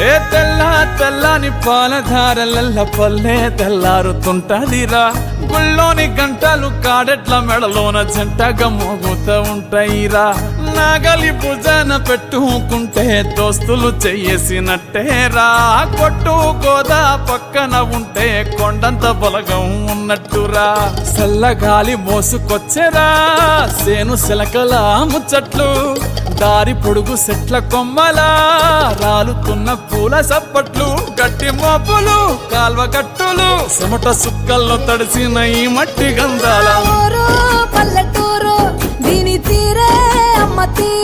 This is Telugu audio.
ఏ తెల్లని పాలధారలల్ల పల్లె తెల్లారుతుంటదిరా గుళ్ళోని గంటలు కాడెట్ల మెడలోన జంటగా మోగుతూ ఉంటాయిరా నాగలి భుజాన పెట్టుకుంటే దోస్తులు చెయ్యేసినట్టేరా కొట్టు గోదా పక్కన ఉంటే కొండంత బలగం ఉన్నట్టురా చల్లగాలి మోసుకొచ్చెరా సేను శిలకల ముచ్చట్లు దారి పొడుగు సెట్ల కొమ్మలా రాలుతున్న పూల సప్పట్లు గట్టి మోపులు కాల్వ కట్టులు చెమట సుక్కల్లో తడిసిన ఈ మట్టి గంధాల పల్లెటూరు దీని తీరే అమ్మ తీరే